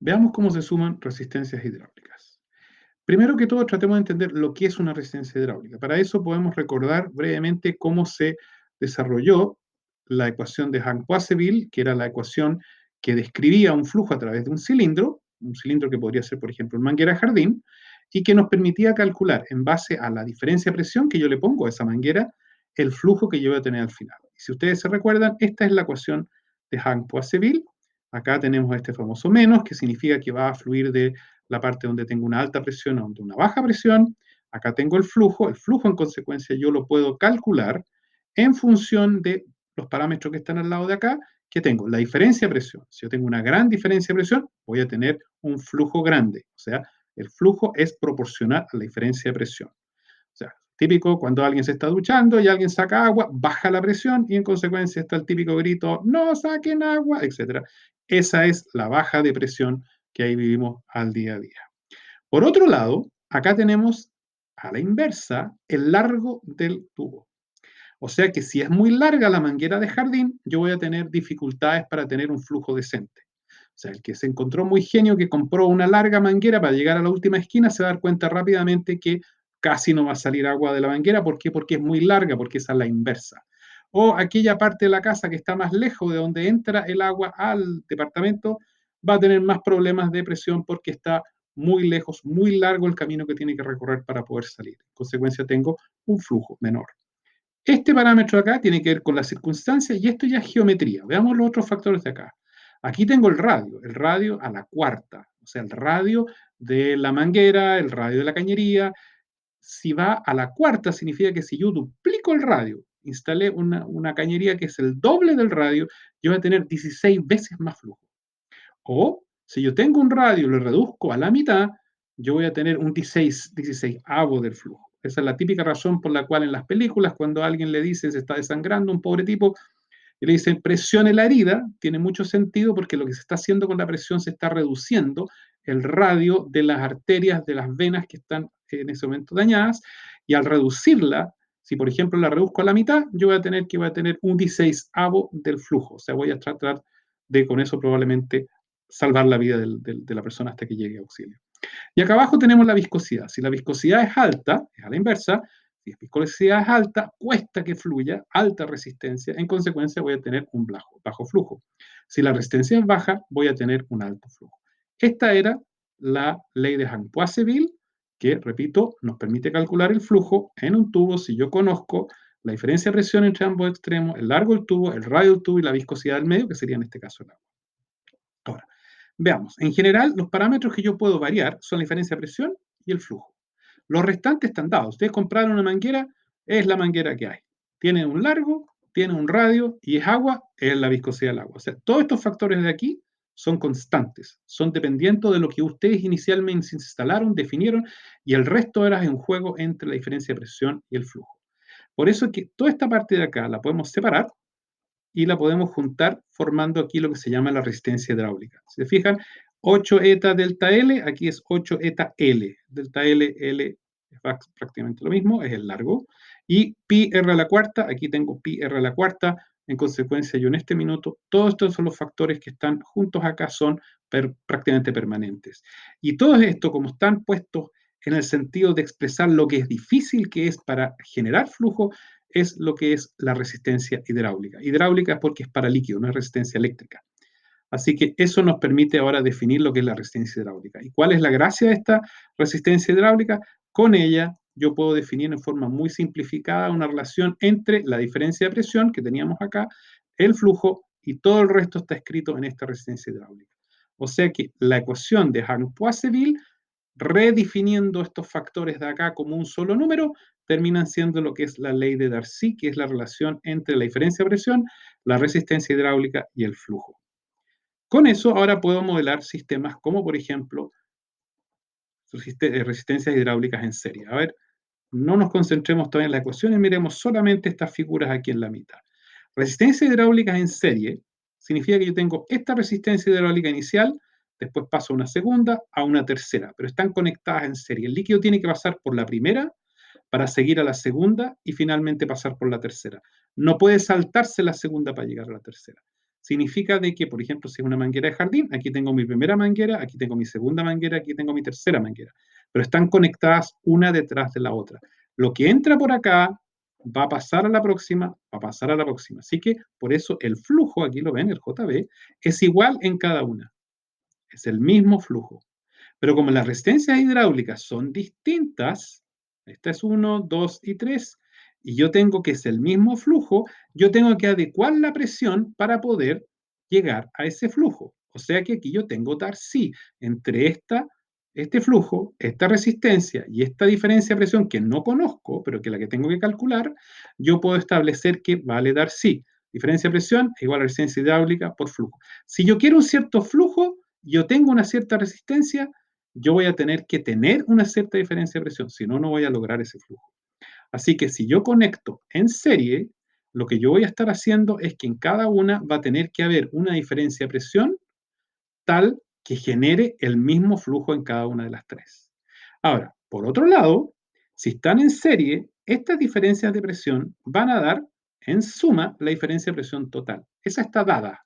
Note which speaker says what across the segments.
Speaker 1: Veamos cómo se suman resistencias hidráulicas. Primero que todo, tratemos de entender lo que es una resistencia hidráulica. Para eso podemos recordar brevemente cómo se desarrolló la ecuación de Hahn-Poiseuille, que era la ecuación que describía un flujo a través de un cilindro que podría ser, por ejemplo, un manguera jardín, y que nos permitía calcular en base a la diferencia de presión que yo le pongo a esa manguera, el flujo que yo voy a tener al final. Y si ustedes se recuerdan, esta es la ecuación de Hahn-Poiseuille. Acá tenemos este famoso menos, que significa que va a fluir de la parte donde tengo una alta presión a donde una baja presión. Acá tengo el flujo en consecuencia yo lo puedo calcular en función de los parámetros que están al lado de acá, que tengo la diferencia de presión. Si yo tengo una gran diferencia de presión, voy a tener un flujo grande, o sea, el flujo es proporcional a la diferencia de presión. O sea, típico cuando alguien se está duchando y alguien saca agua, baja la presión y en consecuencia está el típico grito, no saquen agua, etc. Esa es la baja de presión que ahí vivimos al día a día. Por otro lado, acá tenemos a la inversa el largo del tubo. O sea que si es muy larga la manguera de jardín, yo voy a tener dificultades para tener un flujo decente. O sea, el que se encontró muy genio que compró una larga manguera para llegar a la última esquina se va a dar cuenta rápidamente que casi no va a salir agua de la manguera. ¿Por qué? Porque es muy larga, porque esa es la inversa. O aquella parte de la casa que está más lejos de donde entra el agua al departamento va a tener más problemas de presión porque está muy lejos, muy largo el camino que tiene que recorrer para poder salir. En consecuencia, tengo un flujo menor. Este parámetro de acá tiene que ver con las circunstancias y esto ya es geometría. Veamos los otros factores de acá. Aquí tengo el radio a la cuarta, o sea, el radio de la manguera, el radio de la cañería. Si va a la cuarta, significa que si yo duplico el radio, instalé una cañería que es el doble del radio, yo voy a tener 16 veces más flujo. O si yo tengo un radio y lo reduzco a la mitad, yo voy a tener un 16avo del flujo. Esa es la típica razón por la cual en las películas, cuando a alguien le dice se está desangrando un pobre tipo, y le dicen presione la herida, tiene mucho sentido porque lo que se está haciendo con la presión se está reduciendo el radio de las arterias, de las venas que están en ese momento dañadas, y al reducirla, si por ejemplo la reduzco a la mitad, yo voy a tener un 16avo del flujo, o sea, voy a tratar de con eso probablemente salvar la vida de la persona hasta que llegue a auxilio. Y acá abajo tenemos la viscosidad. Si la viscosidad es alta, es a la inversa, si la viscosidad es alta, cuesta que fluya, alta resistencia, en consecuencia voy a tener un bajo flujo. Si la resistencia es baja, voy a tener un alto flujo. Esta era la ley de Hahn-Poiseuille, que, repito, nos permite calcular el flujo en un tubo si yo conozco la diferencia de presión entre ambos extremos, el largo del tubo, el radio del tubo y la viscosidad del medio, que sería en este caso el agua. Ahora, veamos, en general los parámetros que yo puedo variar son la diferencia de presión y el flujo. Los restantes están dados. Ustedes compraron una manguera, es la manguera que hay. Tiene un largo, tiene un radio y es agua, es la viscosidad del agua. O sea, todos estos factores de aquí son constantes, son dependiendo de lo que ustedes inicialmente instalaron, definieron, y el resto era un juego entre la diferencia de presión y el flujo. Por eso es que toda esta parte de acá la podemos separar y la podemos juntar formando aquí lo que se llama la resistencia hidráulica. Si se fijan, 8 eta delta L, aquí es 8 eta L. Delta L, L es prácticamente lo mismo, es el largo. Y pi r a la cuarta, aquí tengo pi r a la cuarta. En consecuencia, yo en este minuto, todos estos son los factores que están juntos acá, son prácticamente permanentes. Y todo esto, como están puestos en el sentido de expresar lo que es difícil que es para generar flujo, es lo que es la resistencia hidráulica. Hidráulica es porque es para líquido, no es resistencia eléctrica. Así que eso nos permite ahora definir lo que es la resistencia hidráulica. ¿Y cuál es la gracia de esta resistencia hidráulica? Con ella yo puedo definir en forma muy simplificada una relación entre la diferencia de presión que teníamos acá, el flujo y todo el resto está escrito en esta resistencia hidráulica. O sea que la ecuación de Hahn-Poiseuille, redefiniendo estos factores de acá como un solo número, terminan siendo lo que es la ley de Darcy, que es la relación entre la diferencia de presión, la resistencia hidráulica y el flujo. Con eso ahora puedo modelar sistemas como, por ejemplo, resistencias hidráulicas en serie. A ver, no nos concentremos todavía en las ecuaciones, miremos solamente estas figuras aquí en la mitad. Resistencias hidráulicas en serie significa que yo tengo esta resistencia hidráulica inicial, después paso a una segunda, a una tercera, pero están conectadas en serie. El líquido tiene que pasar por la primera para seguir a la segunda y finalmente pasar por la tercera. No puede saltarse la segunda para llegar a la tercera. significa de que, por ejemplo, si es una manguera de jardín, aquí tengo mi primera manguera, aquí tengo mi segunda manguera, aquí tengo mi tercera manguera, pero están conectadas una detrás de la otra. Lo que entra por acá va a pasar a la próxima, va a pasar a la próxima. Así que por eso el flujo, aquí lo ven, el JB, es igual en cada una. Es el mismo flujo. Pero como las resistencias hidráulicas son distintas, esta es 1, 2 y 3, y yo tengo que es el mismo flujo, yo tengo que adecuar la presión para poder llegar a ese flujo. O sea que aquí yo tengo dar sí entre este flujo, esta resistencia y esta diferencia de presión que no conozco, pero que la que tengo que calcular, yo puedo establecer que vale dar sí. Diferencia de presión igual a resistencia hidráulica por flujo. Si yo quiero un cierto flujo, yo tengo una cierta resistencia, yo voy a tener que tener una cierta diferencia de presión, si no, no voy a lograr ese flujo. Así que si yo conecto en serie, lo que yo voy a estar haciendo es que en cada una va a tener que haber una diferencia de presión tal que genere el mismo flujo en cada una de las tres. Ahora, por otro lado, si están en serie, estas diferencias de presión van a dar en suma la diferencia de presión total. Esa está dada.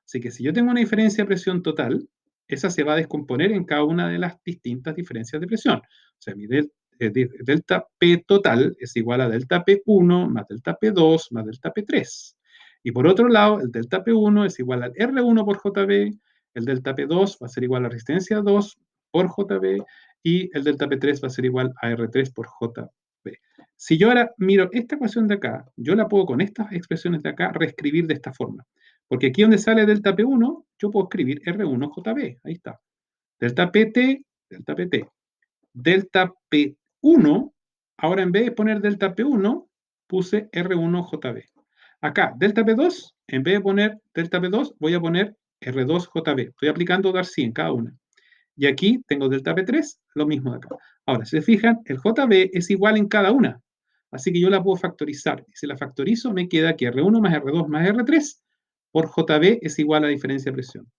Speaker 1: Así que si yo tengo una diferencia de presión total, esa se va a descomponer en cada una de las distintas diferencias de presión. O sea, mi delta P total es igual a delta P1 más delta P2 más delta P3. Y por otro lado, el delta P1 es igual al R1 por JB, el delta P2 va a ser igual a resistencia 2 por JB y el delta P3 va a ser igual a R3 por JB. Si yo ahora miro esta ecuación de acá, yo la puedo con estas expresiones de acá reescribir de esta forma. Porque aquí donde sale delta P1, yo puedo escribir R1JB, ahí está. Delta PT, delta PT. Delta P1, ahora en vez de poner delta P1, puse R1JB. Acá, delta P2, en vez de poner delta P2, voy a poner R2JB. Estoy aplicando Darcy en cada una. Y aquí tengo delta P3, lo mismo de acá. Ahora, si se fijan, el JB es igual en cada una. Así que yo la puedo factorizar. Y si la factorizo, me queda que R1 más R2 más R3 por JB es igual a diferencia de presión.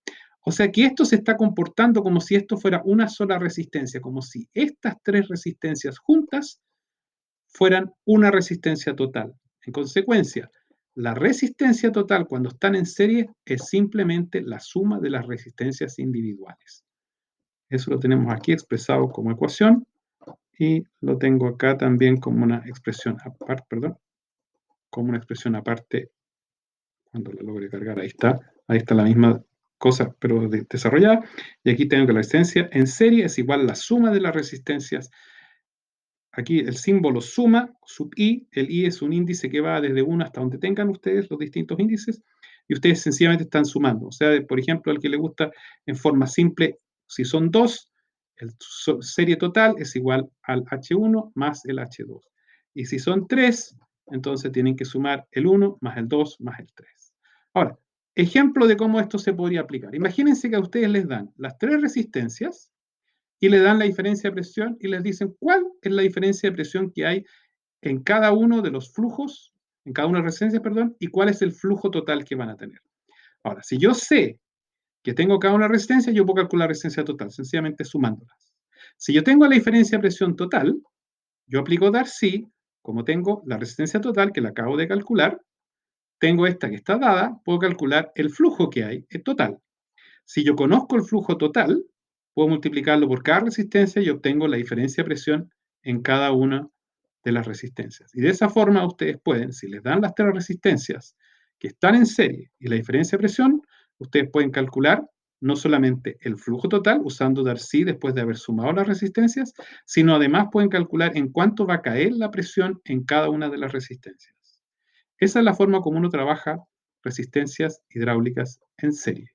Speaker 1: O sea que esto se está comportando como si esto fuera una sola resistencia, como si estas tres resistencias juntas fueran una resistencia total. En consecuencia, la resistencia total cuando están en serie es simplemente la suma de las resistencias individuales. Eso lo tenemos aquí expresado como ecuación y lo tengo acá también como una expresión aparte, perdón, como una expresión aparte cuando la logre cargar. Ahí está la misma cosa, pero desarrollada. Y aquí tengo que la resistencia en serie es igual a la suma de las resistencias. Aquí el símbolo suma, sub i, el i es un índice que va desde 1 hasta donde tengan ustedes los distintos índices, y ustedes sencillamente están sumando. O sea, por ejemplo, al que le gusta en forma simple, si son 2, el serie total es igual al H1 más el H2. Y si son 3, entonces tienen que sumar el 1 más el 2 más el 3. Ahora, ejemplo de cómo esto se podría aplicar. Imagínense que a ustedes les dan las tres resistencias y le dan la diferencia de presión y les dicen cuál es la diferencia de presión que hay en cada uno de los flujos, en cada una de las resistencias, perdón, y cuál es el flujo total que van a tener. Ahora, si yo sé que tengo cada una resistencia, yo puedo calcular la resistencia total, sencillamente sumándolas. Si yo tengo la diferencia de presión total, yo aplico Darcy, como tengo la resistencia total, que la acabo de calcular, tengo esta que está dada, puedo calcular el flujo que hay, el total. Si yo conozco el flujo total, puedo multiplicarlo por cada resistencia y obtengo la diferencia de presión en cada una de las resistencias. Y de esa forma ustedes pueden, si les dan las tres resistencias que están en serie y la diferencia de presión, ustedes pueden calcular no solamente el flujo total usando Darcy después de haber sumado las resistencias, sino además pueden calcular en cuánto va a caer la presión en cada una de las resistencias. Esa es la forma como uno trabaja resistencias hidráulicas en serie.